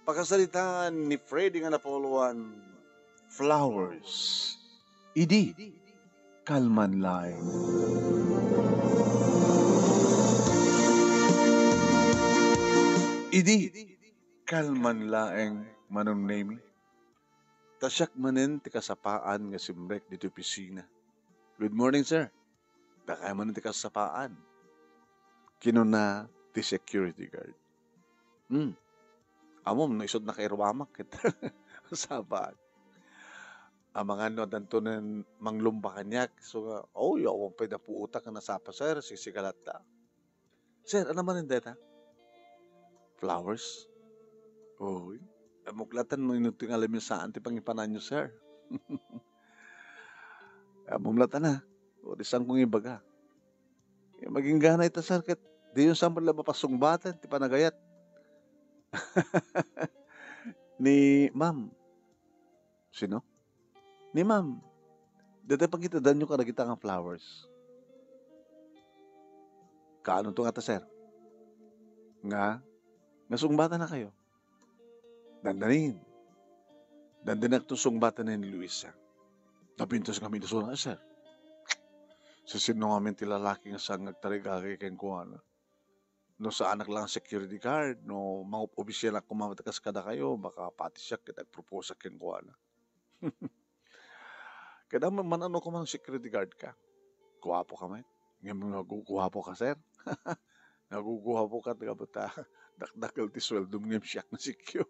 Pakasalitaan ni Freddy nga napuluan, flowers. Idi, kalman laing. Idi, kalman laing manunemi. Tasyak manen ti kasapaan nga simrek dito pisina. Good morning, sir. Dakay manen ti kasapaan. Kinuna ti security guard. Amom, no isod na kay Ruwamak. Sapaan. Ang mga no, danto ng manglumba kanyak. So, yawang pa na puutak na nasapa, sir. Sisigalat ta. Sir, ano man hindi ta? Flowers? Muklatan mo inuting alam yung saan ti pangipanan nyo, sir. Mumlatan na. Isang kong ibaga. Maging gana ito, sir. Di yung saan pala mapasungbatan, ti panagayat. Ni ma'am. Sino? Ni ma'am. Dati pag kita danyo ka nagita ng flowers. Kaano to nga ta, sir? Nga sungbatan na kayo. Dandanin to sungbatan na ni Luisa. Napintos kami na suna, sir. Sa sino kami tilalaki nga sang nagtarigari kayong kuha na. No sa anak lang security guard, no mga opisyal na kumamatakas kada kayo, baka pati siya kitag-propose kayong kuha na. Kaya man ano ko man security guard ka. Kuwapo ka man. Ngayon naguguwapo ka, sir. Naguguwapo ka, taga bata. Dakdakal ti sweldo ngayon siyak na si Q.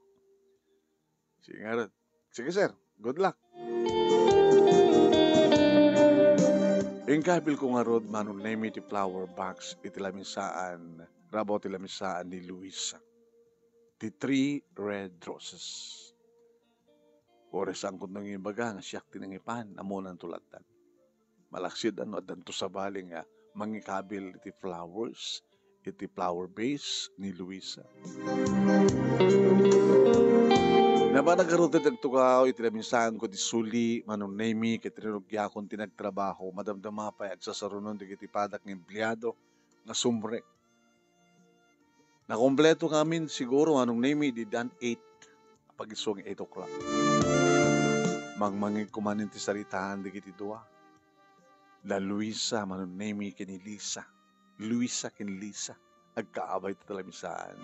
Sige, sir. Good luck. Ingkabil ko nga rod manong name iti flower box iti lamisaan, rabaw ti lamisaan ni Luisa. Ti 3 red roses. Ores ang kung nang ibaga nga siyak tinangipan, amunan tulatan. Malaksid adanto sa baling nga mangikabil iti flowers, iti flower base ni Luisa. Nabanagarutin ang tukaw, itinaminsahan ko di suli, manong nemi, kitinurugya akong tinagtrabaho, madamdama pa at sasarunon di kitipadak ng empleyado, nga sumrek. Nakompleto kami siguro, manong nemi, di dan 8, pag-isong 8 o'clock. Mangmangig kumanin ti saritaan di kiti dua. La Luisa, manong nemi, kini Lisa. Luisa, kini Lisa. Agkaabay ti talamisaan.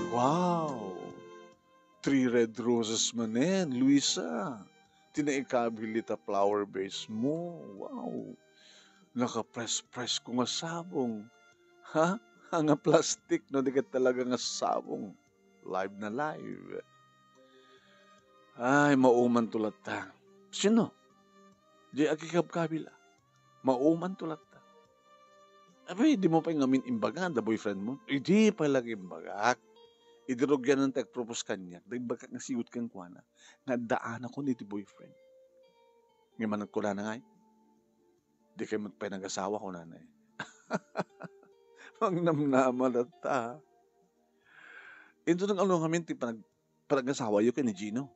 Wow! 3 red roses manen, Luisa. Tinaikabilita flower base mo. Wow. Nakapress-press ko nga sabong. Ha? Nga plastic, no? Di ka talaga nga sabong. Live na live. Ay, mauman tulat ta. Sino? Di akikab-kabila. Mauman tulat ta. Abay, di mo pa ngamin imbagan, the boyfriend mo? Di pa lang imbagak. Idirog yan ang tag-propose kanya. Dahil baka nga sigot kang kuwana. Nga daan ako ni ti boyfriend. Ngayon manag ko na ngay. Di kayo magpinag-asawa ko na eh. Ang namnaman at ta. Ito nang along kami ti panag-asawa yun kay ni Gino.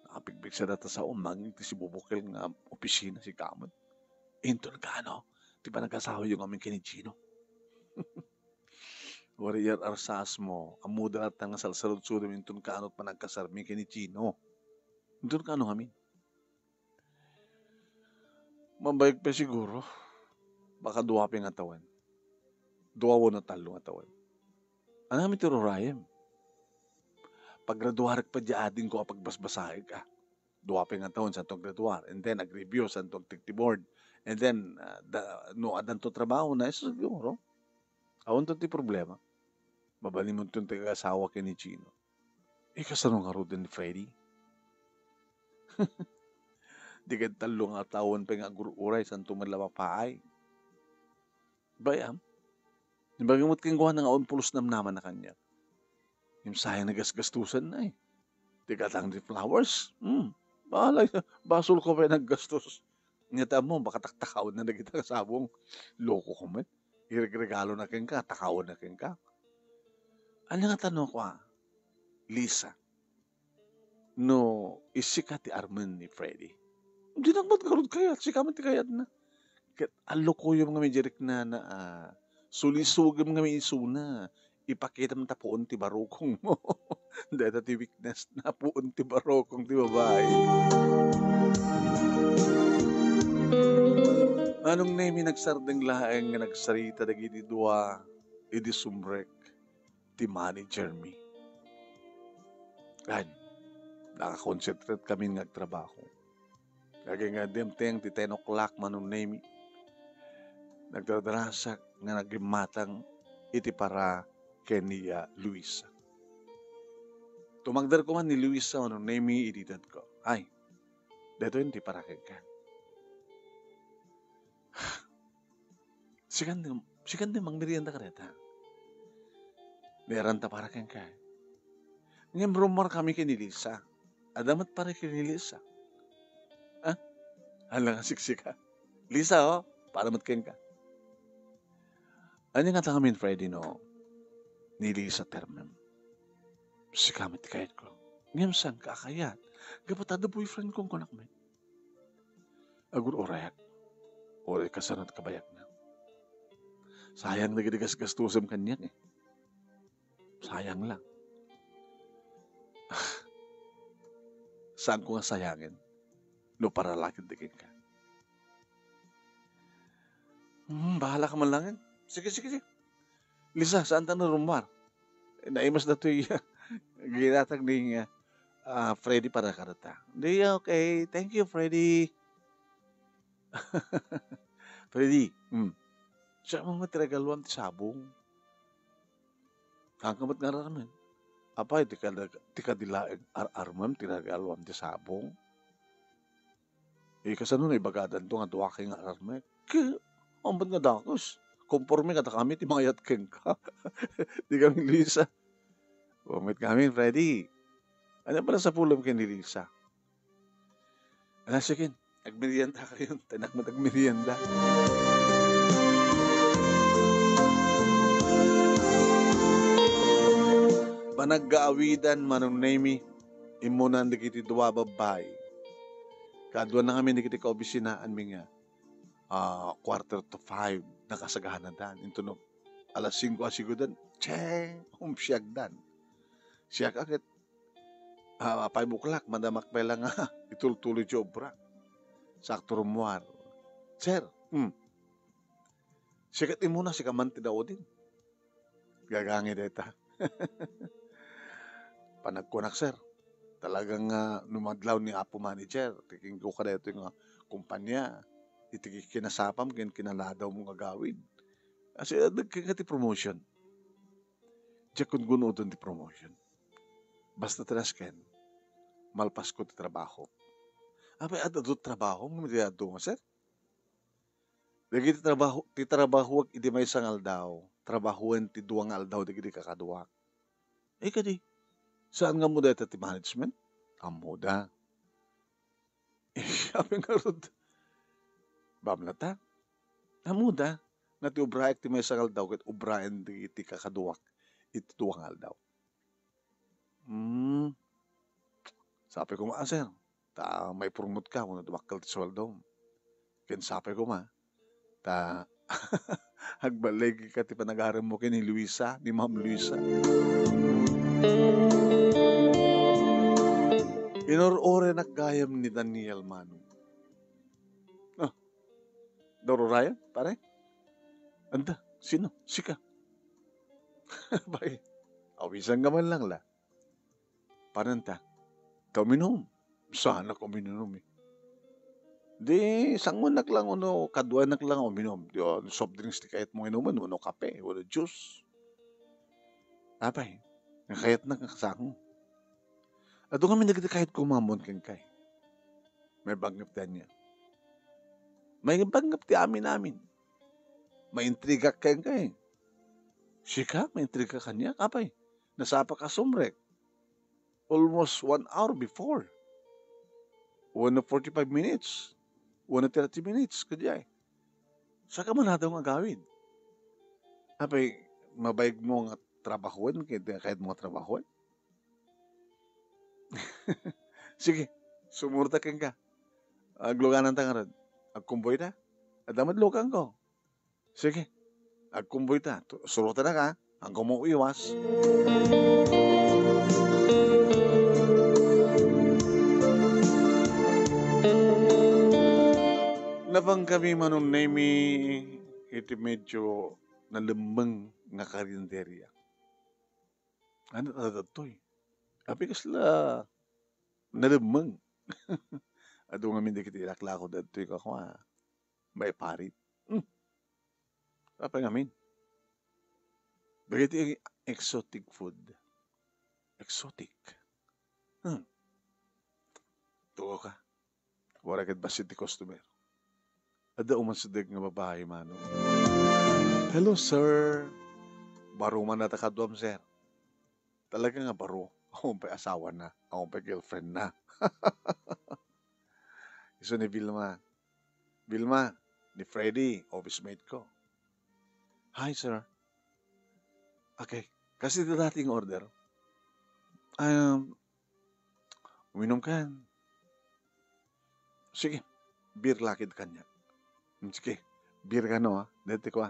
Nakapigbig sa data sa umang ti si Bubukil nga opisina si Kamot. Ito nagkano. Ti panag-asawa yun kami kay ni Gino. Warrior arsas mo, amuda at nga salsalod-sudo intun kaanot panagkasarmi kini Chino. Intun kaano kami? Mabayag pa siguro. Baka duwapin nga tawan. Duwawo na talo nga tawan. Ano kami tiro rayem? Paggraduarak pa di ading ko pagbasbasahe ka. Duwapin nga tawan sa itong graduar. And then ag-review sa itong board. And then, adan to trabaho na, siguro. Awon to ti problema. Babali mo itong taga-asawa kay ni Chino. Kasanong nga rin ni Freddy? Di ka talo nga tawon pa nga gururay sa tumalama paay. Bayam? Di ba gamot kang gawa ng aunpulos naman na kanya? Yung sayang nagasgastusan na eh. Di ka tang di flowers? Bahala, basol ko pa naggastos. Ngata mo, baka taktakawad na nagita sabong. Loko ko man. Regalo na kin ka, takawad na kin ka. Ano nga tanong ko Lisa, no, isika ti Arman ni Freddy. Hindi nang matkarod kayat, sika man ti kayat na. Alo ko yung mga medyarik na sulisugam nga may isuna. ipakita mo tapuon ti barukong mo. Dahil ti weakness na puon ti barukong ti babae. Anong name nagsardeng laeng nga nagsarita dagiti dua idi sumrek ti manager mi. Gan, nakakonsentrate kami nagtrabaho. Lagi nga demteng ti 10 o'clock manong name nagdadarasak nga nagimatang iti para Kenia Luisa. Tumagdar ko man ni Luisa manong name ididad ko. Ay, dato yun ti para ka. Sikan din mangmerienda ka reta. Meron ta para ka. Ngayon rumor kami kay ni Lisa. Adamat para kay ni Lisa. Ah? Hala nga siksika. Lisa, oh, para matkain ka. Ano nga tangamin Friday, no? Ni Lisa termem. Sikamit kahit ko. Ngayon saan kakayat? Kapatado boyfriend kong kunak men. Agur orayak. Oray kasanat kabayak na. Sayang na gidigas-gastusam kanyan eh. Sayang lang. Saan ko nga sayangin? No, para lakit digin ka. Bahala ka man lang yan. Sige. Lisa, saan ta na rumar? Naimas na ito yung ginatag ni Freddy para karata. Di, okay. Thank you, Freddy. Freddy, siya mga tiragalwam ti sabong. Kangkamat nga ramen. Apa tika dilaeng ar-armam tiragalwam ti sabong. Kasano na ibagadan to nga duwaking ar-armam. Ambat nga dakos. Conforme kata kami ti mga yatkeng ka. Di kami Lisa. Umit kami, Freddy. Ano pala sa pulam kay ni Lisa? Sige, agmerienda kayo. Tanak mo agmerienda. Panag-gaawidan manong name imunan di kiti duwa babay. Kadwa na kami di kiti kaobisinaan mi nga 4:45 nakasagahan na dan. Ito no, 5:00 asigudan, umsiyag dan. Siya kakit 5 o'clock, madamak pa lang itultuloy si obra. Sakto rumuar. Sir, sikat imuna si kaman tinao din. Gagangi deta. Panagkunak sir. Talagang numadlaw ni Apo Manager. Tiking ko ka dito yung kumpanya. Itigik kinasapam, kinaladaw mong agawin. Kasi nagkakati promotion. Diyan kung gunodon di promotion. Basta trasken, malpas ko ti trabaho. Abay, adado trabaho, mamiliyado nga, sir. Lagi ti trabaho, wag idi may sangal daw. Trabahuan ti duwang aldaw, di kakaduwak. Kadi, saan nga mo dito ti management? Amuda. Sabi nga ron, bamlata. Amuda, na ti ubraek ti may sangal daw, kat ubraen ti kakaduwak, iti duwang aldaw. Sabi ko sir, may promote ka, kung natumakal ti sweldo. Ken sabi ko hagbalay ka ti panagaram mo ni Luisa, ni Ma'am Luisa. Inor-ore naggayam ni Daniel Manu. Doro Ryan, pare? Anda, sino? Sika. Bakit? Awisan ka man lang la. Pananta, uminom. Sana ko uminom eh. Di, sangunak lang kaduanak lang uminom. Di, soft drinks di kahit mong inuman, kape, juice. Apay, nakayat na kakasakong. At doon kami nagkakahit kumamon kay. May banggap din niya. May banggap ti amin. May intriga kay. Sika, may intriga kanya. Apay, nasapa ka sumrek. Almost 1 hour before. 1:45 minutes. 1:30 minutes. Kaya saka man na daw nga gawin. Apay, mabayag mo nga trabahuan, kahit mga trabahuan. Sige, sumurta ka. Agluganan tangarad. Agkumboy na. Adamad lugang ko. Sige, agkumboy ta. Suruta na ka. Hanggang mo iwas. Nabang kami manunemi iti medyo nalemeng nga karinderya. Ano tatatoy? Api kasla nalemeng. Ado nga hindi kita ilaklako datoy ka ko may parit. Apa ngamin? Bagiti exotic food. Exotic. Tuwa ka. Wala kat basit ti customer. Ada umasadag nga babae mano. Hello sir. Baro man natakadwam sir. Talaga nga baro. Ako pa asawa na. Ako pa girlfriend na. Iso ni Vilma. Vilma, ni Freddy, office mate ko. Hi sir. Okay. Kasi ito dating order. Uminom ka. Sige. Beer lakid kanya. Sige. Beer ka no Dati ko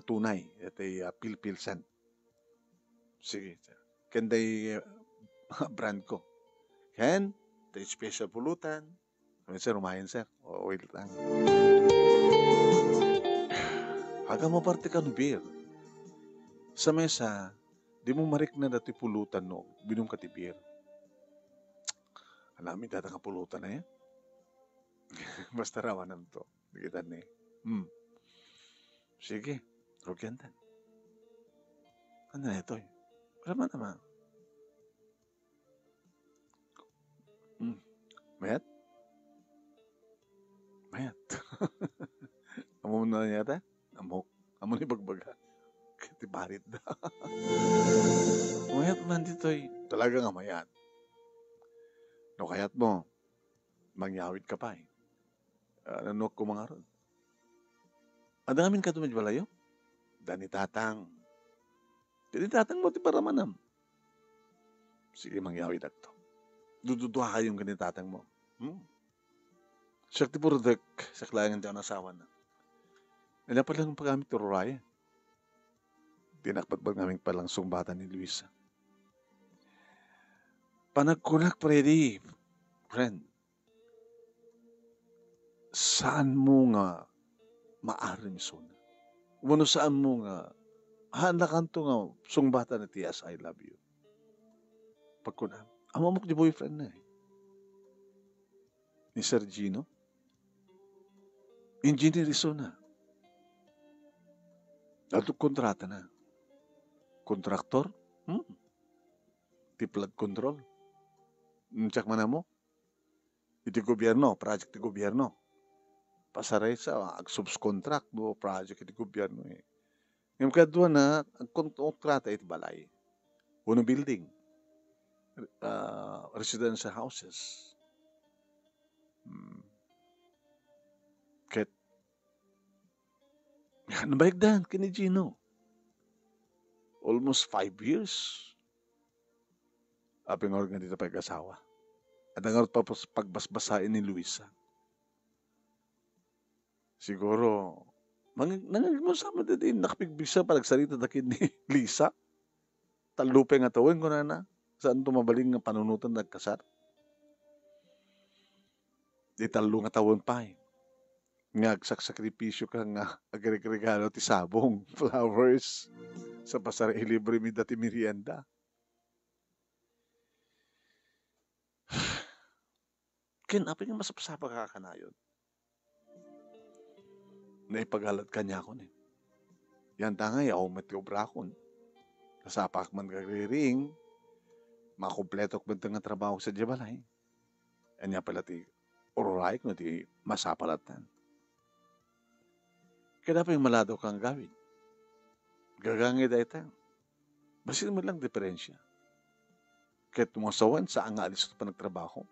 tunay. Dati Pilsen. Sige. Kenday brand ko. Ken, tayo special pulutan. Sir, umahin sir. O wait lang. Haga mo parte ka no beer. Sa mesa, di mo marik na dati pulutan no. Binom ka ti beer. Alamin data ka pulutan na yan. Basta rawanan to. Dikitan ni. Sige. Rugyantan. Ano na ito eh? Wala naman. Mayat? Mayat. Amo na yata? Amo ni bagbaga. Kati barit na. Mayat man dito eh. Talaga nga mayat. No kayat mo, mangyawit ka pa eh. Nanok ko mga ron. Adamin ka tumad balayo? Dani tatang. Dani tatang mo ti para manam. Sige mangyawit agto. Dududuha kayong kanitatang mo. Siya ti puro dek sa klayangan ti anasawa na. Nila pa lang pagamit ti Roraya. Tinakpat ba namin palang sumbatan ni Luisa. Panagkunak Freddy, friend. Saan mo nga maaring suna? Wano saan mo nga hanakan to nga sungbatan na tiyas I love you. Pagkunam. Amamok di boyfriend na eh. Ni Sergino. Engineer iso na. Ato kontrata na. Kontraktor? Ti flood control. Tsak man mo? Iti gobyerno, project ti gobyerno. Pasaray sa ag-subcontract do project iti gobyerno eh. Ngayon kadwa na, ang kontrata iti balay. Uno building. Residential houses. Ket nabaligdan kini Gino. Almost 5 years. Aping organ dito pag-asawa. At ang pa pagbasbasain ni Luisa. Siguro, mo sama din, nakapigbisa palagsalita dakin ni Lisa. Talupe nga tawin ko na. Saan tumabaling nga panunutan nagkasar? Di talo nga tawin pa eh. Nga agsakripisyo ka nga agregregalo ti sabong, flowers, sa pasar ilibre mi dati merienda. Ken, apa nga masapasapa ka kanayon? Naipagalat ka niya ako ni. Yan tangay, ako matiobrakon. Kasapak man kagriring, makumpletok man nga trabaho sa Jabalay. Anya pala ti Ororay no ti masapalatan. Kaya pa yung malado kang gawin. Gagangin da ita. Basin mo lang diferensya. Kaya tumasawan sa ang alis pa nagtrabaho.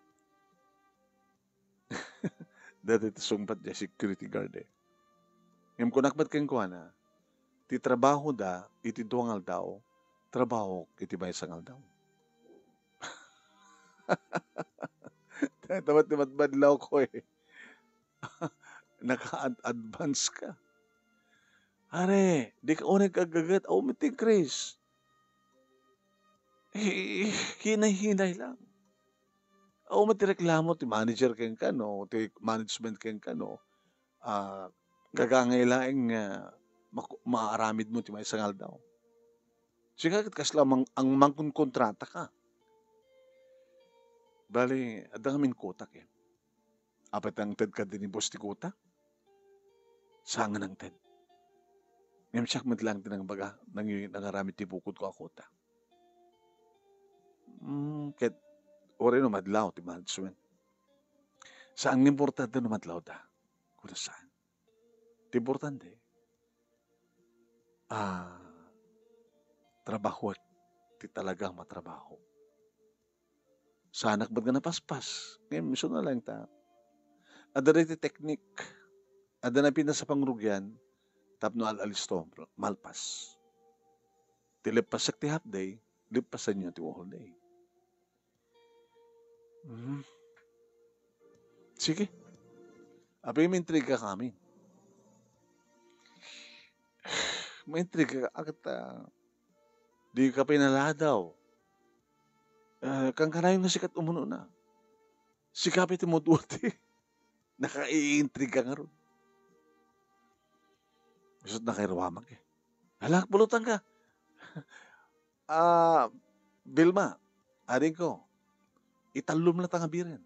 Dati iti sumpat niya security guard eh. Ngayon ko nakbat kang kuha na, ti trabaho da, iti duangal daw, trabaho iti may sangal daw. Tamat badlaw ko eh. Naka-advance ka. Are, di ka unang kagagat. O, miting Chris. Hinay-hinay lang. O, reklamo ti manager ken ka, no? Ti management ken ka, no? Gagangay lang maaramid mo ti may sangal daw. Sigagat kasla ang mangkontrata ka. Bali, adang amin kutak eh. Apat ang ted ka din ni boss ti kuta. Saan ang ted? Ngayon siya madlang din ang baga, nangaramid ti bukod ko akuta. Ket, ore no madlaw ti management. Saan ng importante no madlaw da? Kung saan? Ti importante, trabaho ti talagang matrabaho. Sanak ba't ka napaspas? Ngayon, miso na lang ta. Ada ti teknik. Ada na pinasa pangrugyan, tapno alisto, malpas. Ti lipasak ti half day, lipasan nyo ti whole day. Sige. Abi, may intriga kami. May intriga agad di ka pinaladaw. Kang karayong na sikat umuno na. Sikapit mo duwati. Nakaiintriga nga ron. Gusto na kay Ruwamag eh. Halak, bulutan ka. Bilma, aring ko, italom na tangabirin.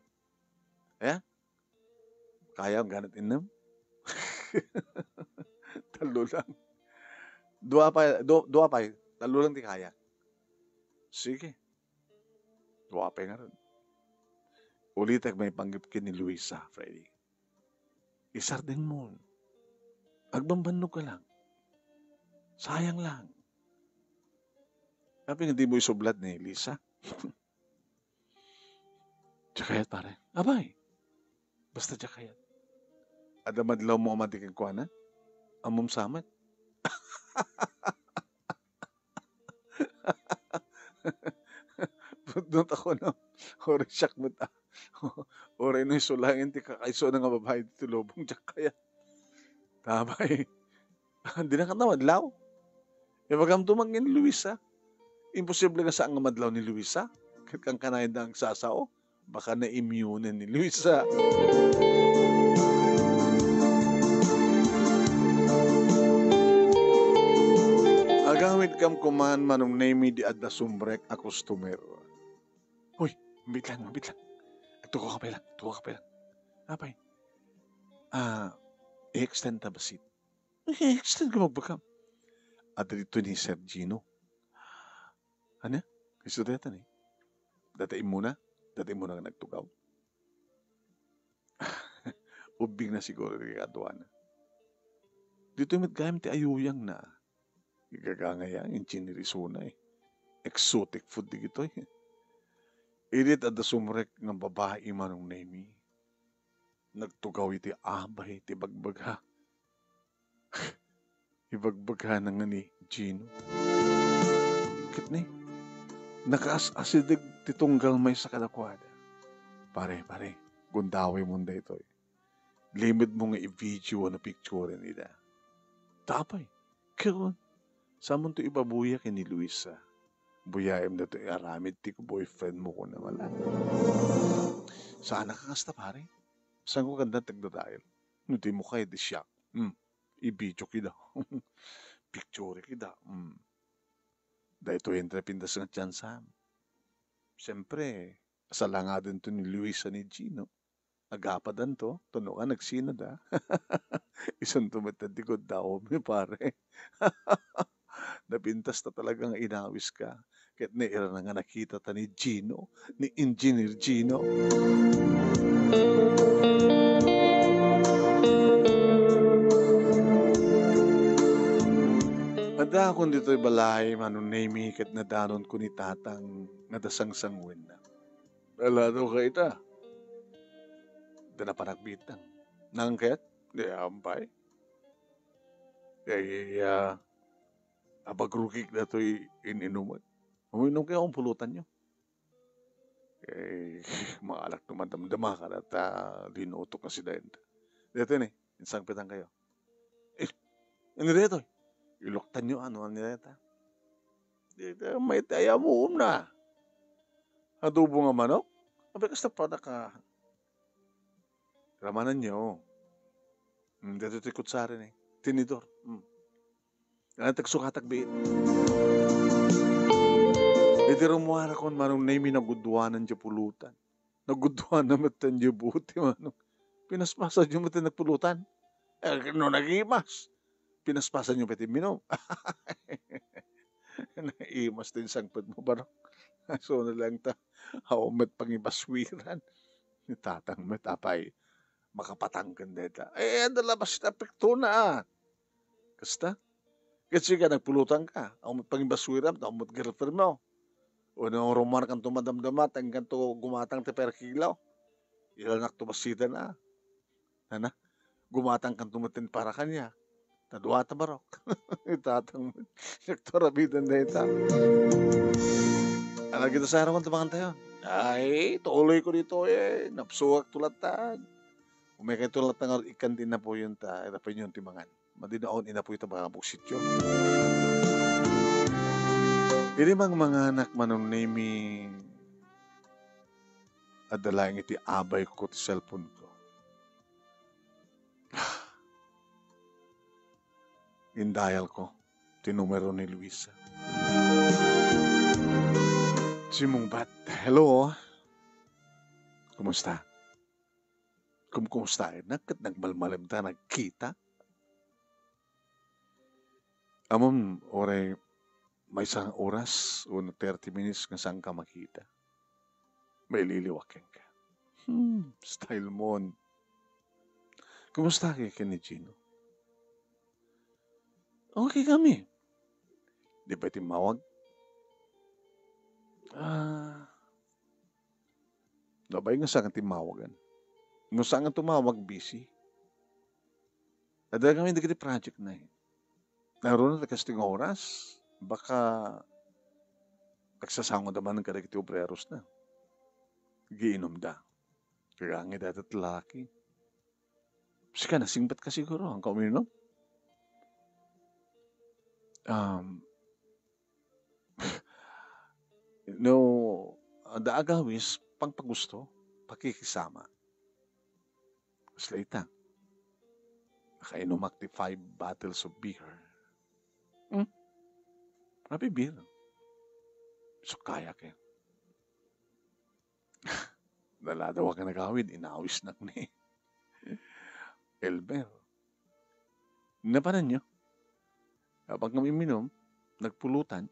Kaya ang ganit inam? Talo lang. Dua pa, talo lang di kaya. Sige. Dua pa nga rin. Ulitak may panggipkin ni Luisa, Freddy. Isardin mo. Agbambannog ka lang. Sayang lang. Sabi hindi mo isublad ni Lisa. Tsakayat pare. Abay. Basta tsakayat. Ada madlaw mo amatikin ko na? Amom samat. Doon ako na. Ore siyak mo ta. Ore no isulangin ti kakaiso na nga babae dito lobong tsakayat. Tabay. Hindi na ka na madlaw. E magam tumangin ni Luisa. Imposible nga saan nga madlaw ni Luisa. Kahit kang kanayin na ang sasao. Baka na-immune ni Luisa. Agamit kam kuman manong name di adda sumbrek a customer. Hoy, mabit lang. Tuko ka pa lang. Apay. I-extend ta basit. I-extend ka magbakam. At dito ni Sir Gino. Ano? Gusto dito ni. Datain mo na nga nagtugaw. Ubing na siguro kay Aduana. Dito yung matgayam ti ayuyang na. Igagangayang yung chinirisuna eh. Exotic food di gito eh. Irit at sumrek ng babae manong nemi. Nagtugaw iti abay, iti bagbagha. Ibagbagha na nga ni Gino. Kit ni, nakaas-asidig titunggal may sa kadakwada. Pare, gundaway mo na ito eh. Limit mo nga i-video na picture nila. Tapay, karon, saan mo ito ibabuya kay ni Luisa? Buyaim na ito aramid ti ko boyfriend mo ko na wala. Saan nakakasta pare? Saan ko ganda tagda dahil? Hindi mo kayo di siya. I-video kida. Picture kida. Dahil ito yung pindas ng tiyansam. Siyempre, asala nga din to ni Luisa ni Gino. Agapadan to. Tuno ka nagsinad ha. Isang tumatad di ko daw mi pare. Napintas na talagang inawis ka. Kahit naira na nga nakita ta ni Gino, ni Engineer Gino. Ada akong dito'y balay, manunemi, kat nadanon ko ni tatang nadasang-sangwin na. Wala daw ka ita. Da na panagbitan. Nangket, di ampay. Kaya, abagrukik na to'y ininuman. Uminom kayo akong pulutan nyo. Maalak naman damdama ka na dinuto kasi dahil. Dito ni, insang pitang kayo. Ano dito? Iloktan nyo, ano nila ita? May taya mo na. Adobo nga manok. Abi kasta pa naka ramanan nyo. Dito tikot sa rin eh. Tinidor. Ano tagsukatak biit. Iti rumuara kon manong nami nagudwanan dya pulutan. Nagudwanan matan dya buti manong. Pinaspasa dya matan nagpulutan. No nagimas. Pinaspasan nyo pati minom. Naimas din sangpad mo ba? So na lang ta. Haumat pangibaswiran. Tatang matapay. Makapatangkan deta. Ang dalabas na pekto na. Kasta? Kasi ka nagpulutan ka. Haumat pangibaswiran. Haumat girlfriend mo. O nang rumar kang tumadamdamat. Ang kanto gumatang te per kilaw. Ilanak tumasita na. Nana? Gumatang kang tumatin para kanya. Taduata barok. Itatang mo. Sektora bidan na ita. Ano kita sa harapan tumangan tayo? Ay, tuloy ko dito eh. Napsuwak tulatan. Umekay tulatan ikan din na po yun ta. Ito pa yun timangan. Madinaon ina po ito mga buksityo. Ini mga anak manunimi adalang iti abay ko ti cellphone ko. Indayal ko ti numero ni Luisa. Simong bat, hello. Kumusta? Kumusta? Nagmalmalim ta, nagkita? Amon, oray, may isang oras o 30 minutes nga saan ka makita. May liliwakin ka. Style mo. Kumusta kay ni Gino? Okay kami. Di ba timawag? Labay nga saan timawagan? Kung saan nga tumawag, busy. Adala kami hindi project na eh. Naroon na kasting oras, baka nagsasango naman ng kadagiti obreros na. Giinom da. Kaya ang edad at lalaki. Sika, nasingbat ka siguro ang kauminom. The agawis, pang pagusto, pakikisama. Slita. Nakainom akti 5 bottles of beer. Grabe beer. So kaya kayo. Daladawa ka nagawid, inawis na ni Elmer. Napanan nyo? Kapag kami minom, nagpulutan.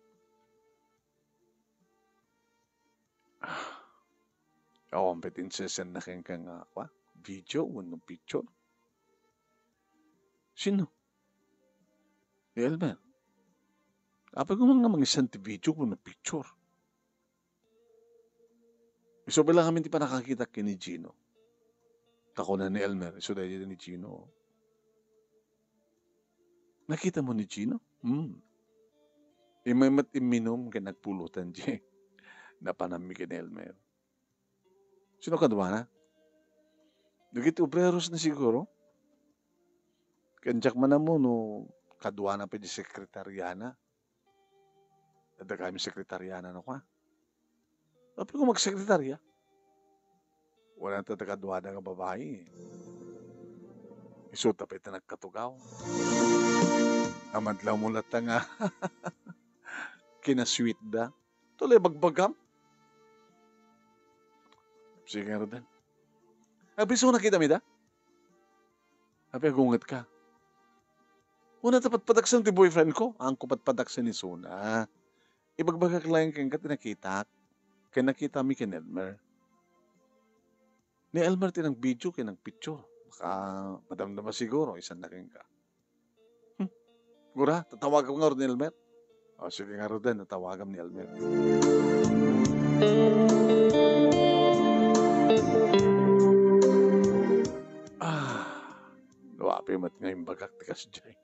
Ang petinsesyan na kayang kang video, unong picture. Sino? Elmer. Kapag mga isang video, unong picture. So, bilang kami di pa nakakita kay ni Gino. Tako na ni Elmer. So, dahil ni Gino. Nakita mo ni Gino? May matiminom ka nagpulutan di. Napanami kay ni Elmer. Sino kadwa na? Nagit obreros na siguro. Kanjak man na mo, no, kadwa na pa di sekretaryana. Dada kami sekretaryana no ka. Tapi kung magsekretarya, wala na kadwa na nga babae. Iso tapit na nagkatugaw. Amadlaw mo lata nga. Kinasweet da. Tuloy bagbagam. Sige nga rin. Abiso nakita mi da? Abi agungat ka. Una tapat padaksan ti boyfriend ko. Ang kupat padaksan ni Suna. Ibagbagak lang kang katinakita. Kaya nakita mi kay Elmer. Ni Elmer tinang video kaya ng picture. Baka madamdama siguro. Isan na ka. Gura, tatawag ko nga rin ni Elmer. O sige nga rin, tatawagam ni Elmer. Luwapi mat nga yung bagak tikas dyan.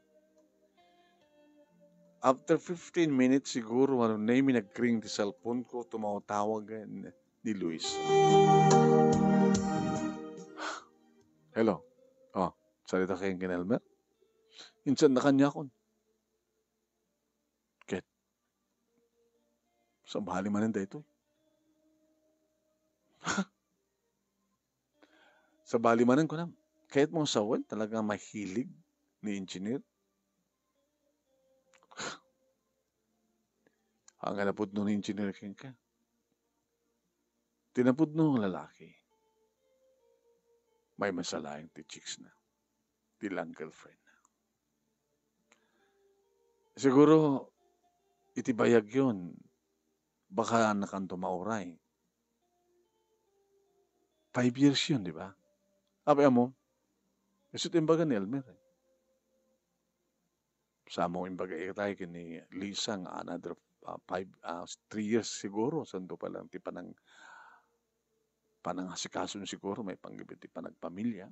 After 15 minutes siguro, na yung nag-ring di cellphone ko, tumawag ni Luis. Hello. Salita kayong kinelmer? Insan na kanya kon. Sa bahali manin dito. Sa bali manin ko na. Kahit mo sawan, talagang mahilig ni engineer. Ang napod nun engineer ka. Tinapod nung lalaki. May masalaing ti chicks na. Ti lang girlfriend na. Siguro, itibayag yun. Baka nakanto mauray. 5 years yun, di ba? Abi mo, isot imbaga ni Elmer. Sa mo imbaga itay kini Lisa nga another 3 years siguro. Santo pa lang ti panangasikaso siguro may panggibit ti panagpamilya.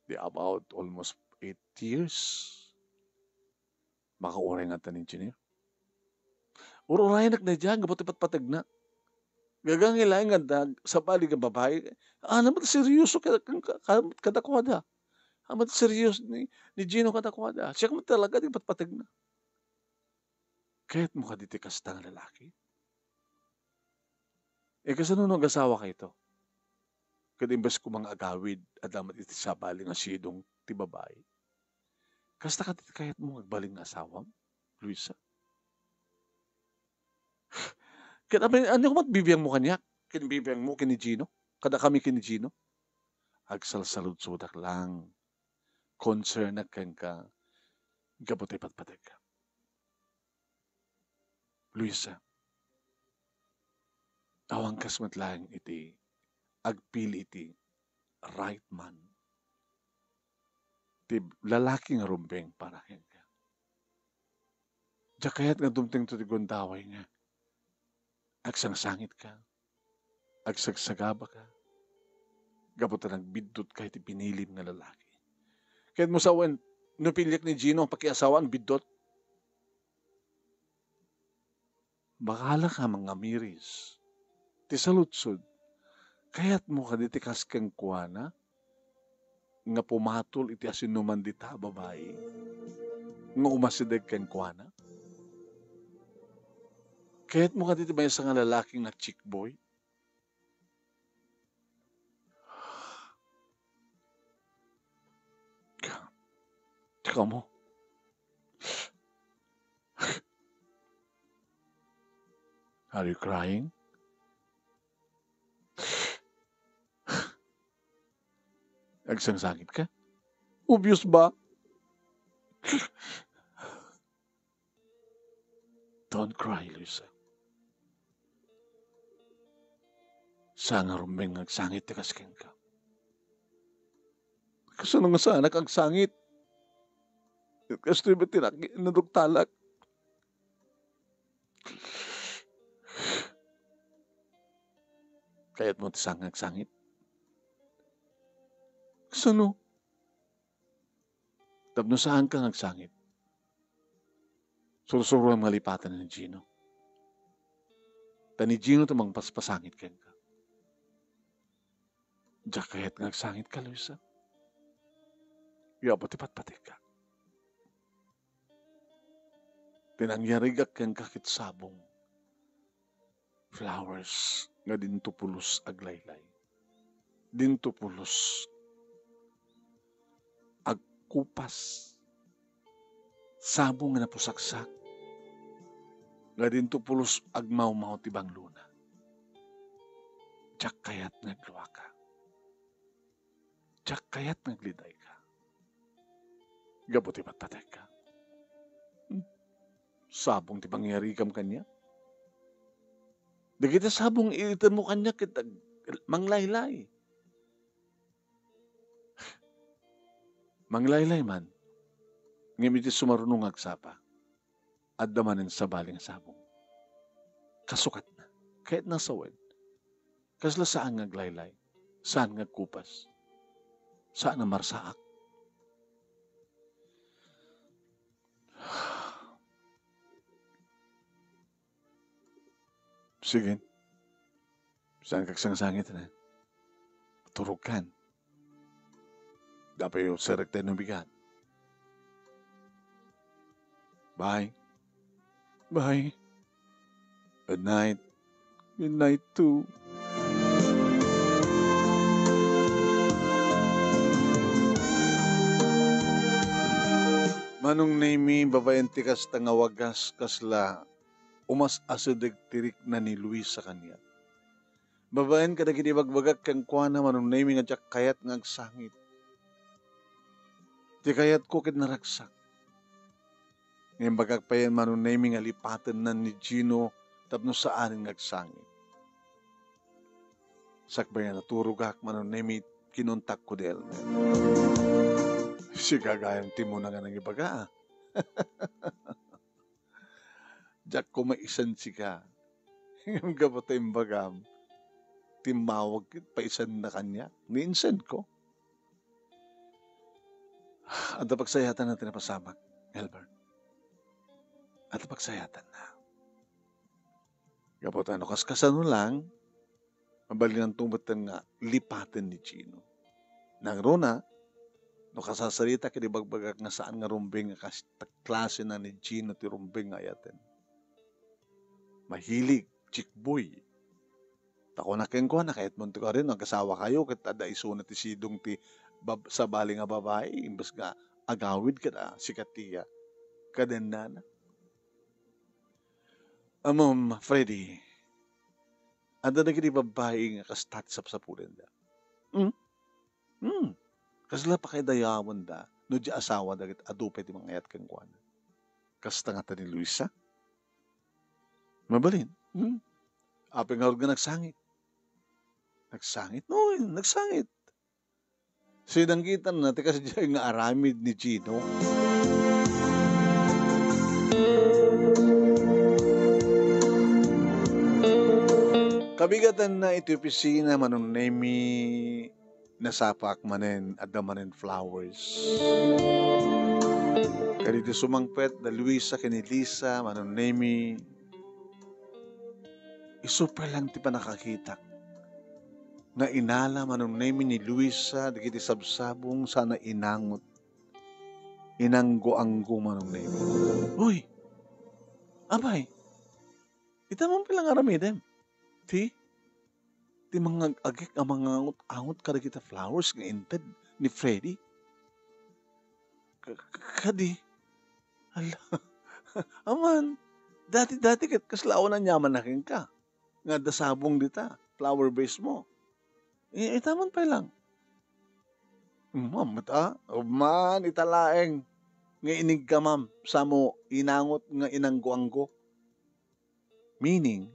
Di about almost 8 years. Makauray nga tanin engineer. Ururay nak na dyan, gabot ipat patag na. Gagangilay nga sa bali nga babae. Naman seryoso kadakwada. Naman seryoso ni Gino kadakwada. Siya ka talaga di patpatag na. Kahit mo ka ditikas ng lalaki. Kasanunog asawa ka ito. Kadimbas ko mga agawid at damat iti sa bali nga sidong ti babae. Kasta ka kahit mo agbaling nga asawam, Luisa. Kaya ano ko bibiyang mo kanya? Kinibibiyang mo kini Gino? Kada kami kini Gino? Agsalsalud-sudak lang. Concern na kang ka. Gabotay patpatag ka. Luisa, awang kasmat lang iti, agpili iti, right man. Ti lalaking rumbeng para ka. Diya kaya't nga dumting to ti gundaway nga. Agsangsangit ka. Agsagsagaba ka. Gabutan nagbidot ka iti pinilim nga lalaki. Kaya't mo sawan, nupilyak ni Gino ang pakiasawa ang bidot. Bakala ka mga miris. Ti salutsod. Kaya't mo ka ditikas kang kuwana nga pumatol iti asinuman dita babae. Nga umasidag kang kuwana. Kaya't mo ka diti ba sa nga lalaking na chick boy? Tsaka mo. Are you crying? Nagsangsangit ka? Obvious ba? Don't cry, Luisa. Sana rumbeng nagsangit na kasking ka. Kasi nung sana kagsangit. Kasi ba tinaki, nadugtalak. Kaya't mo tisang nagsangit. Kasi no? Tapno saan ka nagsangit? Surusuro ang malipatan ni Gino. Tani Gino tamang paspasangit ka. Diya kaya't nagsangit ka, Luisa. Yapo tipat-patik ka. Tinangyarigak kang kakit sabong. Flowers nga dinto pulos aglaylay. Dinto pulos agkupas. Sabong nga napusaksak. Nga dinto pulos agmaw-maw tibang luna. Tsak kayat nagluwa ka. Tsak kayat nagliday ka. Gabuti patpatek ka. Sabong ti pangyarigam kanya. Dagita sabong ilitan mo kanya kita manglaylay. Manglaylay man. Ngamit sumarunong agsapa. At damanin sa baling sabong. Kasukat na. Kahit nasawin. Kasla saan ngaglaylay. Saan ngagkupas. Saan na marsaak. Sige. Saan kagsangsangit na? Turog kan. Dapat yung sarag tayo ng bigat. Bye. Bye. Good night. Good night too. Manong name babayan ti kas tangawagas kasla umas asadag tirik na ni Luis sa kanya. Babayan ka dagiti bagbagak kang kuana manong name nga jak kayat ngagsangit. Ti kayat ko kit naragsak. Ngayon bagak pa yan manong name nga lipatan na ni Gino tapno saan ngagsangit. Sakbayan naturugak manong name kinontak ko di Elmer. Si kagayang timo na nga nang ibaga. Diyak ko maisan si ka. Yung gabata yung bagam. Timawag paisan na kanya. Niinsan ko. At pagsayatan natin na pasamak, Elbert. At pagsayatan na. Gabata ano kaskasan mo lang, mabali ng tumatan nga lipatan ni Gino. Nang rona, no kasasarita kini bagbagak nga saan nga rumbing nga klase na ni Gino ti rumbing nga ayaten. Mahilig, chikboy. Tako na keng ko na kahit mo ka rin, nagkasawa kayo, kat ada iso na ti sidong ti sa bali nga babae, imbes nga agawid ka na, si Katia, kadenana. Amom, Freddy, ada na kini babae nga kastatsap sa pulen da. Kasla pa kay dayawan da, no di asawa da, adupe ti mga ayat kang kuwan. Kasta nga ta ni Luisa. Mabalin. Apeng nga orga nagsangit. Nagsangit? No, nagsangit. Sinanggitan natin kasi dyan nga aramid ni Gino. Kabigatan na ito opisina manong nemi nasapak manen at manen flowers. Kaya dito sumangpet na Luisa kinilisa manong nemi isuper lang ti pa nakakita nga inala manong nemi ni Luisa dikiti sabsabong sana inangot inanggo-anggo manong nemi. Uy! Abay! Ita mong pilang aramidem. Ti mga agik ang mga angot kada kita flowers nga inted ni Freddy. Kadi. Hala. Aman. Dati kat kaslawan na nyaman nakin ka. Nga dasabong dita. Flower base mo. Itaman pa lang. Ma'am, man, italaeng. Nga inig ka, ma'am. Samo, inangot nga inanggo-anggo. Meaning,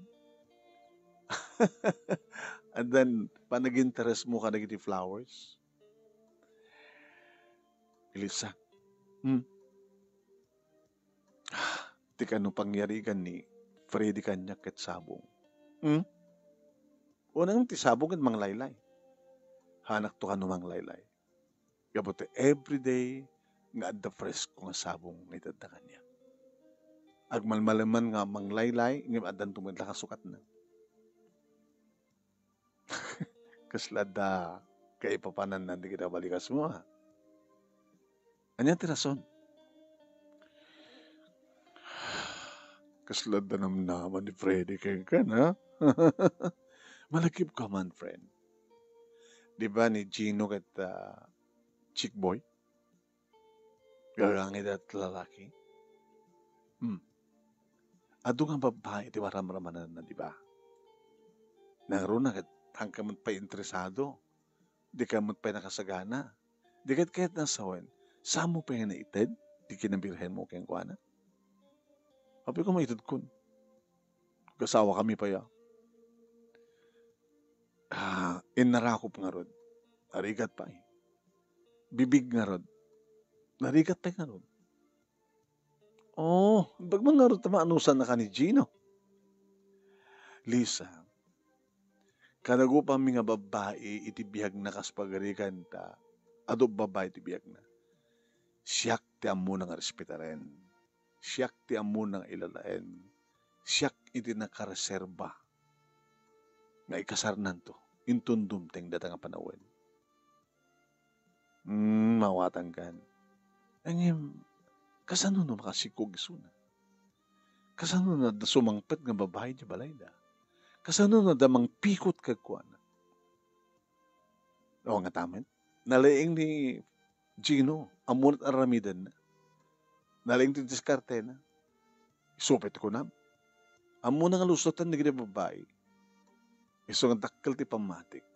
and then, panag-interest mo ka nagiti flowers. Elisa, di ka nung pangyarigan ni Freddy kanyak ket sabong. Unang ti sabong ket mang laylay. Hanak to ka nung mang laylay. Gabote, everyday, nga at the fresco nga sabong nga itad na kanya. Agmalmalaman nga mang laylay, nga adan tumidla kasukat na. Kaslada, kay papanan na di kita balikas mo ha. Anya ti rason? Kaslada naman ni Freddy kay kan ha? Malakip ka man, friend. Di ba ni Gino kat chick boy? Gagangit at lalaki? Ado nga babae, di maramramanan na, di ba? Nangro na kat hang ka pa interesado. Di ka pa nakasagana. Di kat kahit nasawan, saan mo pa yung naitid? Di kinabirhen mo kayang kuwana? Habi ko maitid kun. Kasawa kami pa ya. Inarakop nga rod. Narigat pa eh. Bibig nga rod. Narigat pa nga rod. Oh, bagman nga rod tamaanusan na ka ni Gino. Lisa, kanagupa mi nga babae itibiyag na kaspagarikan ta. Ado babae itibiyag na. Siyak ti amo nga respetaren. Siyak ti amo nga ilalaen. Siyak iti nakareserba. Nga ikasarnan to. Intundum teng data nga panawen. Mawatan kan. Angim, kasano no makasikog isuna? Kasano na da sumangpet nga babae di balay da. Kasano na damang pikot kagkuan. O nga tamen. Nalaing ni Gino, amunat aramidan na. Nalaing ti diskarte na. Isupit ko na. Amo na nga lusotan ni gina babae. Iso nga dakkel ti pamatik.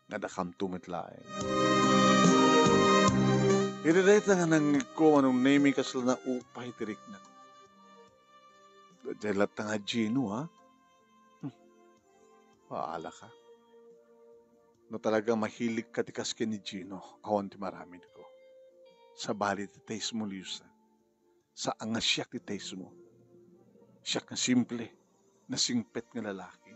Nga dakam tumitlaeng. Idadayta nga nang ko anong naming kasal na upay tirik na. Dalat nga Gino ha. Paala ka. No talaga mahilig ka tikas ka ni Gino. Awan ti maramid ko. Sa bali ti taste mo Luisa. Sa angasyak ti taste mo. Siyak na simple. Na singpet nga lalaki.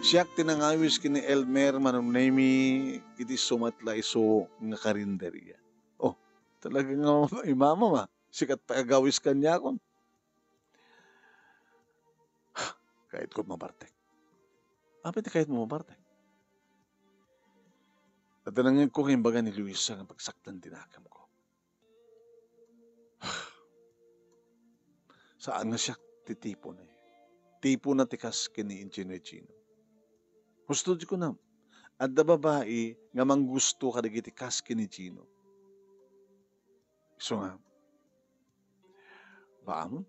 Siyak tinangawis kini Elmer manunaymi iti sumatla iso nga karinderya. Oh, talaga nga imama ma. Sikat pa agawis kanya kon. Kahit ko mabartek. Apit kahit mo mabartek. Tatanangin ko kayong baga ni Luisa nga pagsaktan tinakam ko. Saan nga siya titipo na eh. Tipo na tikas kini Ingenieur Gino. Gusto di ko na. At da babae nga manggusto kadagiti kas kini Gino. So nga, baamon?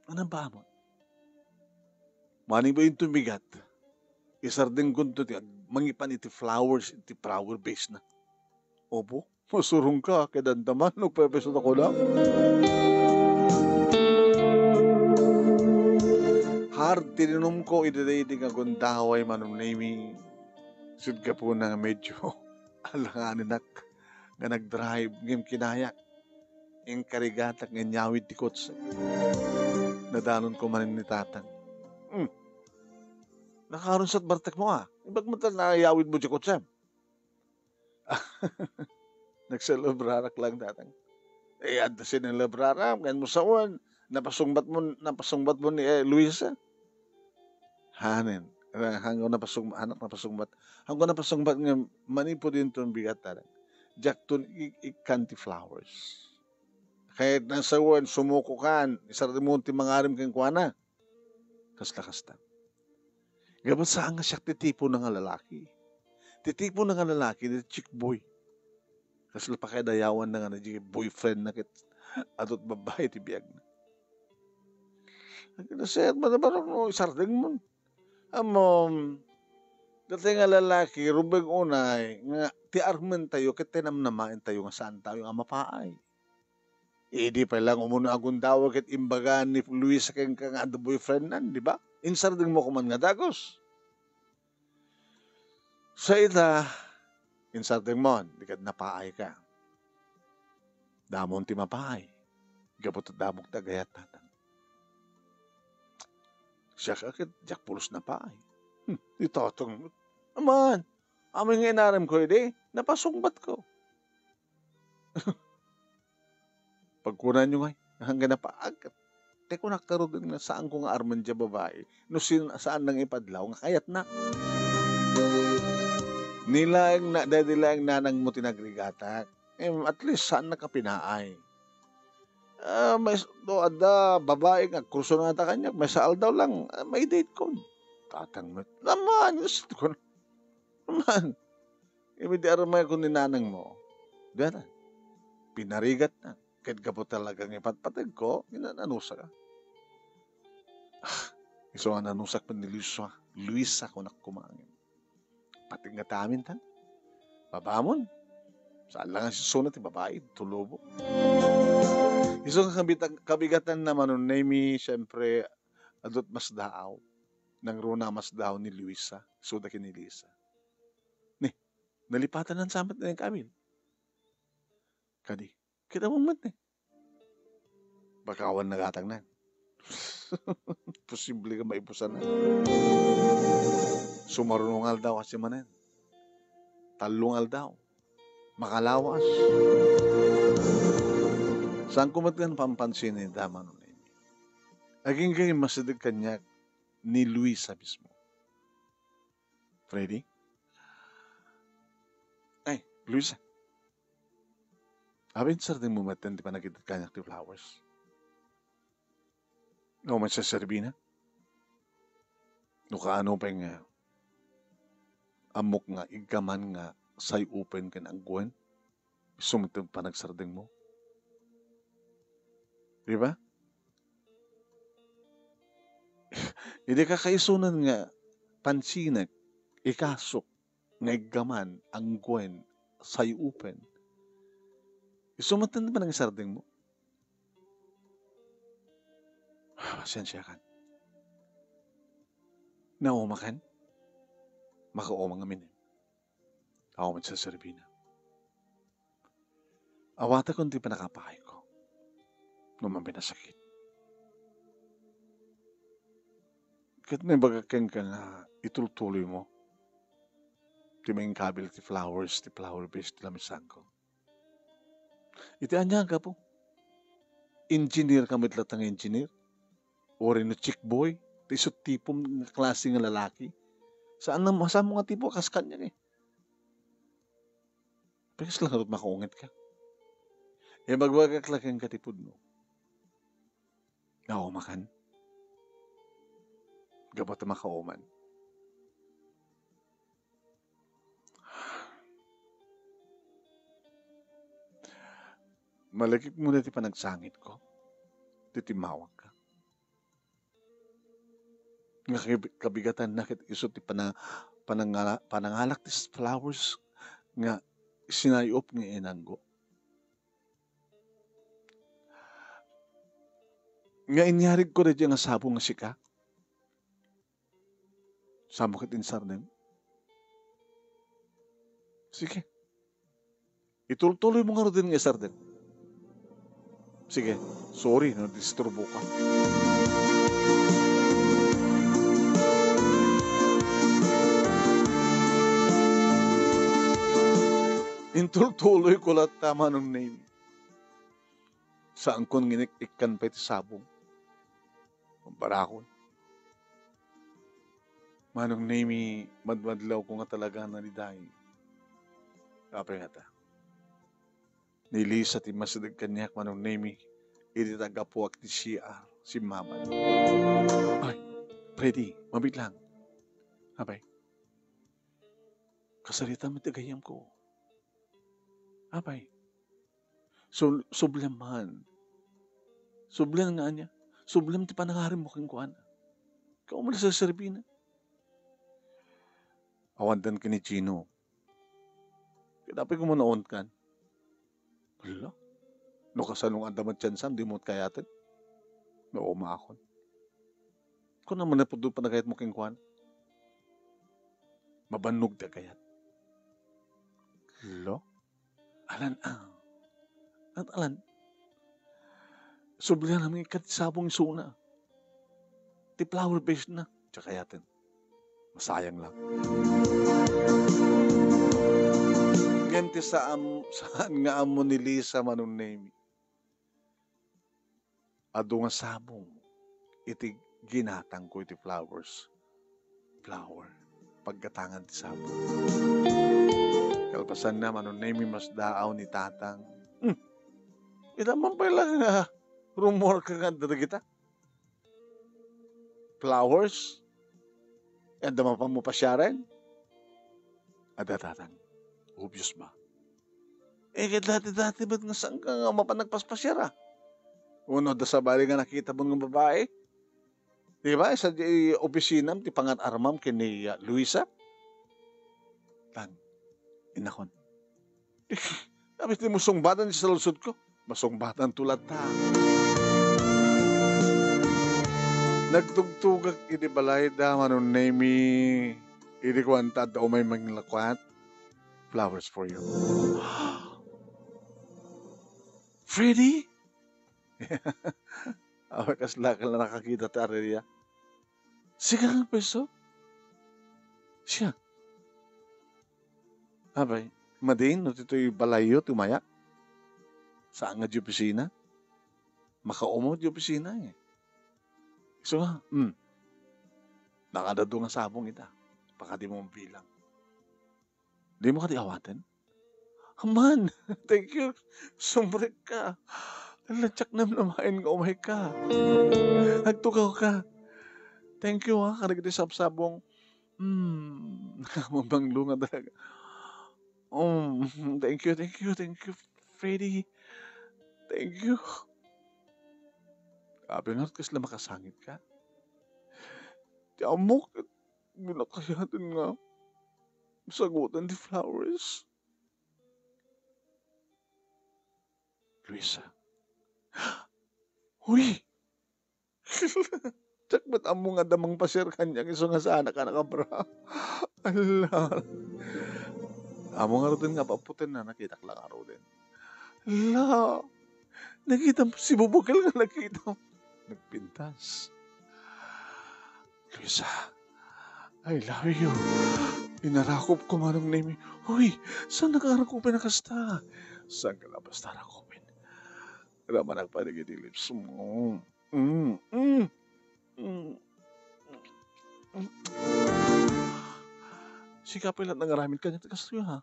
Anong baamon? Maning ba yung tumigat? Isardeng kunto ti mangipan iti flowers, iti flower base na. Opo, masurong ka, kedandaman, nagpapesot ako lang. Hard tininom ko, idadaydi nga gundaway manunaymi. Sud ka po na medyo alanganinak nga nag-drive, ngim kinayak. Yung karigatak nga nyawid ti kotse. Nadanon ko manin ni tatang. Nakaroon sa't bartak mo Ibag mo na yawid mo di kotse. Nagsalabrarak lang tatang. Adasin ang labrarak. Ngayon mo sawan. Napasungbat mo ni Luisa. Hanin. Hanggang napasungbat. Hanggang napasungbat nga manipo din itong bigat tarang. Jakton ikanti flowers. Kahit nasawan, sumuko kan, isarati mo ti mangarim kang kuana. Kasla-kasla. Gabat saan nga siya titipo ng lalaki. Titipo ng lalaki, ni chick boy. Kasla pa kaya dayawan na nga na boyfriend na kit. Atot babae ti biyag na. Nagkinaset mo na ba no, isardeng mo. Amom, dati nga lalaki, rubeg unay, nga ti armen tayo, kit tinamnamain tayo nga saan tayo nga mapaay. Di pa lang umuna akong dawag at imbaga ni Luis kang nga the boyfriend nan, di ba? Insarding mo kuman nga dagos. Sa ita, insarding mo, di ka napaay ka. Damon ti mapaay. Gabot at damog tagayat natang. Siya kakit, jak pulos napaay. Itotong, aman, aming inaram ko napasungbat ko. Pagkunan nyo ngay, hanggang napaagat. Teko nakaroon na saan ko nga arman dya babae, no saan nang ipadlaw, nga kayat na. Dadilang nanang mo tinagrigatak, at least saan nakapinaay. May ada babae nga, kurso na ata kanya, may saal daw lang, may date ko. Tatangmat, naman, gusto ko naman. Ibig aramay ko ni nanang mo, gana, pinarigat na. Kahit ka po talagang ipatpatag ko, nanusa ka. Iso nga nanusak pa ni Luisa ko nakumangin. Pating nga tamin tan. Babamon. Saan lang ang susunod yung babae, tulobo. Iso nga kabigatan naman nun, nami, siyempre, adot mas daaw. Nang runa mas daaw ni Luisa. Sudakin ni Lisa. Nalipatan ng samat na yung kabil. Kadi. Kita mo mat Bakawan nagatang na. Posible ka maipusan na. Sumarunungal daw kasi manan. Talungal daw. Makalawas. Saan kumatgan pampansin ni Dama nun? Aging kayo masidag kanya ni Luisa mismo. Freddy? Ay, Luisa. Abin sarding mo meten di pa nakitat kanyak ti flowers. No man sa serbina. No kaano pa nga amok nga igaman nga say open ken ang gwen. Sumiten pa nagsarding mo. Di ba? Hindi ka kaisunan nga pansinek, ikasok, nga igaman, ang gwen, say open. Sumatan ba ng sarding mo? Pasensya kan. Naumakan? Makaumang amin. Ako man sa serbina. Awata ko hindi pa nakapahay ko. Naman pinasakit. Kat may bagakeng ka nga itultuloy mo. Ti may kabil ti flowers, ti flower base, ti lamisan ko. Iti anya ka po. Engineer ka mitlatang engineer. O rin na chick boy. Ti isot tipong klase nga lalaki. Saan mo nga tipo kas kanya eh. Pagkas lang harot makaungit ka. E magbagak lang ang katipod mo. Naumakan. Gabat na makauman. Malagip mo na ti panagsangit ko. Titimawag ka. Nga kabigatan na kit isot ti panangalak ti flowers nga sinayop nga inanggo. Nga inyarig ko rin nga sabong nga sika. Sabong kit insarnem. Sige. Itultuloy mo nga rin nga sarden. Sige, sorry, na-disturbo ka. Intultuloy ko lahat tama ng name. Saan ko nginik-ikan pa iti sabong. Parakon. Manong name, madmadlaw ko nga talaga naliday. Kapay nga ta. Nilisa ti masadag kanyak manong name, iti tagapuak ti CR, si Maman. Ay, Freddy, mabit lang. Abay, kasalita mo tagayam ko. Abay, subleman. Sublen nga niya. Sublem ti panangarim mo kang kuhan. Kaumala sa serbina. Awandan ka ni Gino. Dapat ko mo naon kan. Wala. No kasalong andaman tiyansam, di mo kayatin. No umakon. Kung naman na po doon panagayat mo kang kuhan. Mabanog da kayat. Lo? Alan ang. At alan. Sublihan namin ikatisabong suna. Ti flower base na. Tsaka yatin. Masayang lang. Ganti saan nga amo ni Lisa manong name. Ado nga sabong. Iti ginatang ko iti flowers. Flower. Pagkatangan ti sabong. Kalpasan na manong name mas daaw ni tatang. Ita man pala nga rumor ka nga dito kita. Flowers. And naman pa mo pa siya rin. Ada tatang. Obvious ba? Dati ba't nga saan ka nga mapanagpaspasyara? Uno, da sa bali nga nakita mo ng babae. Di ba? Sa opisinam, ti pangat armam kini Luisa. Tan, inakon. Tapos di mo sungbatan sa lusod ko. Masungbatan tulad ta. Nagtugtugak iti balay da manon name iti kwanta da umay maglakwat. Flowers for you. Freddy? Awa kasla ka na nakakita ta ariya. Sige nga peso. Siya. Abay, madin, no tito'y balayo, tumaya. Saan nga di opisina? Makaumo di opisina eh. So nga, nakadado nga sabong ita. Paka di mo bilang. Di mo ka di awaten? Aman, thank you. Sumbrek ka. Alatsak na namain nga umay ka. Nagtugaw ka. Thank you ha. Karagiti sabsabong. Mabanglunga talaga. Thank you, Freddy. Thank you. Abi nga, kas lang makasangit ka. Di amok, binakayatin nga. Sagutan di flowers. Luisa. Uy! Tsak ba't amo nga damang pasir kanya iso nga sa anak ka bra. Allah. Amo nga rin nga paputin na nakita ka lang araw din. Allah. Nakita mo si Bubukal nga nakita mo. Nagpintas. Luisa, I love you. Inarakop ko manong name. Uy, saan nakarakopin na kasta? Saan ka labas narakopin? Raman nagpaligid yung lips mo. Sikapin lang nangaramin ka niya kasto ha?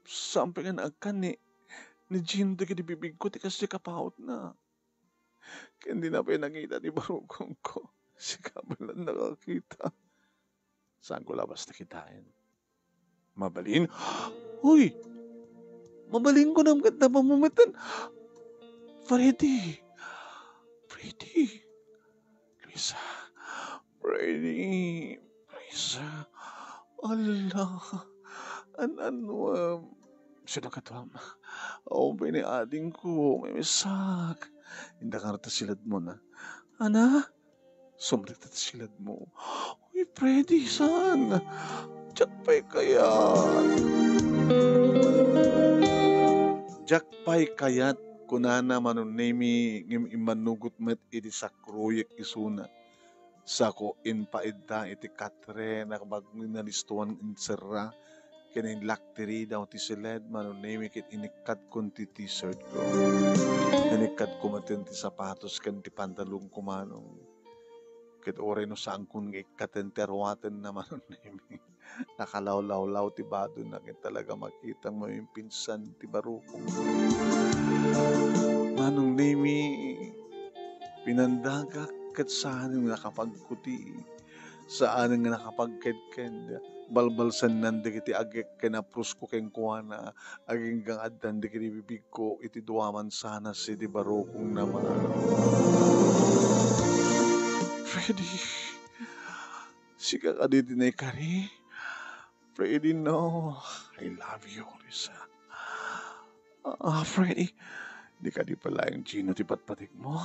Sampai nga naagkan ni Gino di bibig ko, tikas di kapaot na. Kaya hindi na pa yung nakita ni Barukong ko. Sikapin lang nakakita. Saan ko labas nakitain? Mabalin? Uy! Mabalin ko na ang ganda mamamitan. Freddy! Luisa! Luisa! Allah! Sino ka to? Ading ko. May misak. Hindi ka rata silad mo na. Ana? Sumrit at silad mo. Uy, Freddy, saan? Jakpay kayat kunana manunemi ngim imanugot met iti sakruyek isuna. Sako inpaidda iti katre nakabagong nalistuan insera kinin laktiri daw ti siled manunemi kit inikat kon ti t-shirt ko. Inikat ko matin ti sapatos kan ti pantalong ko manong. Kit ore no saan kun ikaten terwaten na manunemi. Nakalaw-law ti bado na talaga makita mo yung pinsan ti Barukong. Manong nemi, pinandaga kat saan nga nakapagkuti, saan nga nakapagkedked, balbalsan nanda kiti agek kinaprus ko keng kuwana, aging gang adan di kiti bibig ko, iti duwaman sana si ti Barukong naman. Freddy, sika ka dito na ikari. Freddy, no. I love you, Lisa. Freddy, di ka di pala yung Gino ti patpatik mo.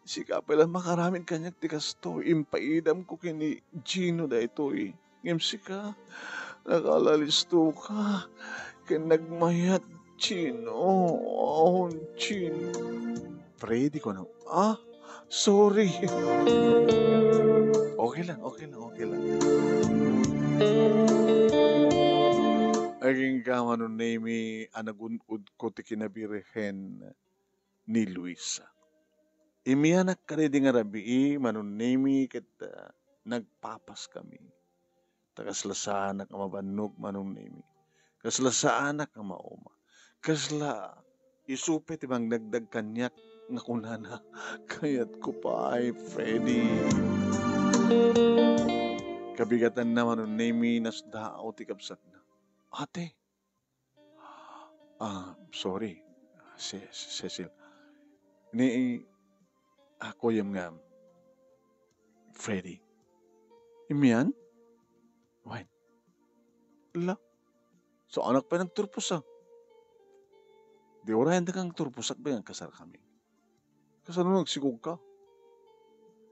Sika pala makaramin kanyak ti kasto. Impaidam ko kini Gino da ito eh. Ngem sika, nakalalisto ka. Kinagmayat Gino. Gino. Freddy ko na. Sorry. Okay lang. Aging kama nun name anagunod ko ti kinabirehen ni Luisa. Imiyanak ka rin nga rabi manun name kat nagpapas kami. Takasla sa anak ang mabanog manun name. Kasla sa anak ang mauma. Kasla isupit ibang dagdag kanyak nga kunana. Kayat ko pa ay Freddy. Kabigatan naman nun name nasdaaw ti kapsat na. Ate. Sorry. Cecil. Ako yung nga Freddy. Imiyan? Wait. La. So anak pa nagturpos Di orayan da kang turpusak ba yung kasar kami? Kasano nagsigog ka?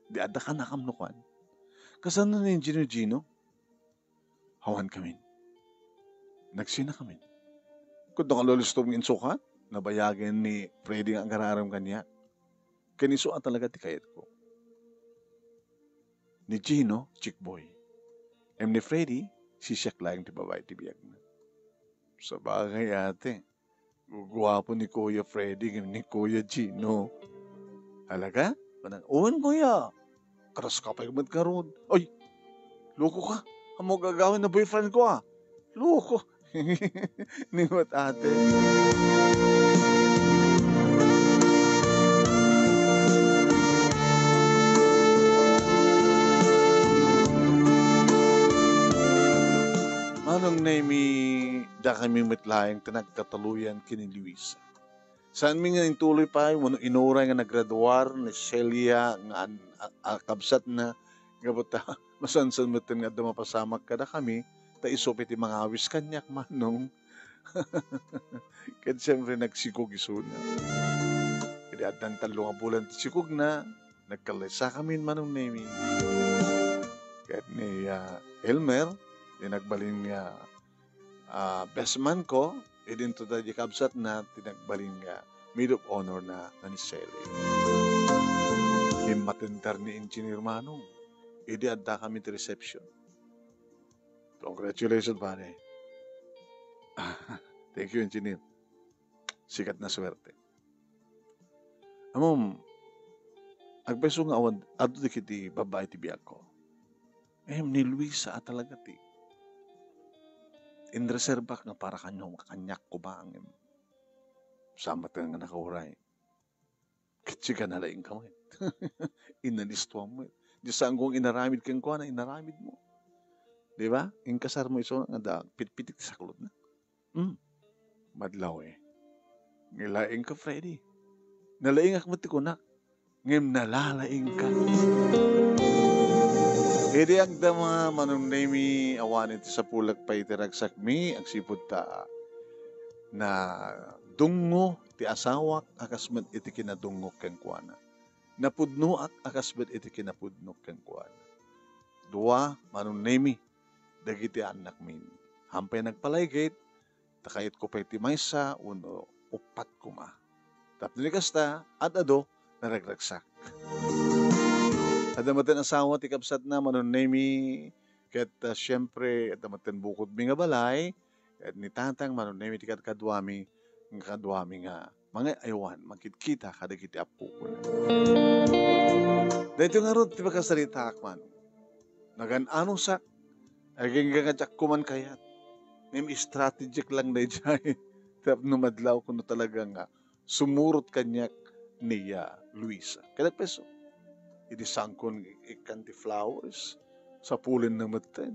Di ada ka nakamnukan? Kasano na yung Gino? Hawan kami. Nagsina kami. Kung nakalolisto mong insukan, nabayagin ni Freddy ang gararam kanya. Kaniso talaga ti kayat ko. Ni Gino, chick boy. Ni Freddy, si siyak lang ti babae ti biyag na. Sa bagay ate, guwapo ni Kuya Freddy, ni Kuya Gino. Halaga? Uwan kuya. Karas ka pa yung magkaroon. Ay, loko ka. Amo gagawin na boyfriend ko Loko. Ningot ate. Manong nami da kami mitlayang tinagkataluyan kini Luisa. Saan mi nga intuloy pa wano inuray nga nagraduar ni Celia nga kabsat na nga buta masansan mo nga dumapasamak kada kami ta isupit mga awis kanyak manong. Kaya siyempre nagsikog isuna. Kaya at ng 3 bulan sikog na nagkalisa kami manong nami. Kaya ni Elmer tinagbalin nga best man ko, idin to the kabsat na tinagbalin nga maid of honor na ni Sally. Himatenter ni Engineer Manong. Idi adda kami ti reception. Congratulations, pare. Thank you, Engineer. Sikat na swerte. Amom, agbeso nga awan, ado di kiti babae ti biyak ko. Ni Luisa talaga ti. In reserva nga para kanyo makanyak ko ba ang samat nga nakauray. Kitsi ka nalaing ka mo. Inanistwa mo. Di saan kong inaramid kang kuha na inaramid mo. Di ba? Yung kasar mo iso nga da, pitpitik sa kulot na. Madlaw Ngilaing ka, Freddy. Nalaing ak mati ko na. Ngim nalalaing ka. Edi agdama manong nami awan iti sa pulag pa itiragsak mi ang sipod ta na dungo ti asawak akasmet iti kinadungok ken kuana. Napudno at akasmet iti kinapudnok ken kuana. Dua manong nami dagiti anak min. Hampay nagpalaygit takayit ko pa iti maysa uno upat kuma. Tapos ni kasta at ado naragragsak. Adamaten asawa ti kabsat na manon nemi ket syempre adamaten bukod mi nga balay ket ni tatang manon nemi ti kadwami nga mga aywan magkitkita kadagiti apo ko. Dayto nga rod ti pagkasarita akman. Nagan-ano sak aging gagajak kuman kayat. Nim strategic lang na jay. Tap numadlaw kuno talaga nga sumurot kanyak niya Luisa. Kada peso. Idi sangkon ikanti flowers sa pulin na maten.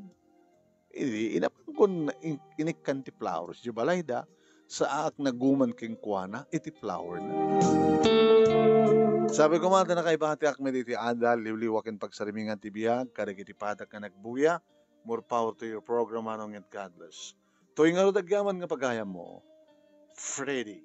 Idi inapangkon inikanti flowers. Di balay da sa aak naguman king kuana iti flower na. Sabi ko mata na kay bahati akmed iti ada liwliwakin pagsarimingan ti biyag kadag iti patak nga nagbuya. More power to your program anong and God bless. Tuwing nga dagyaman nga pagayam mo, Freddy.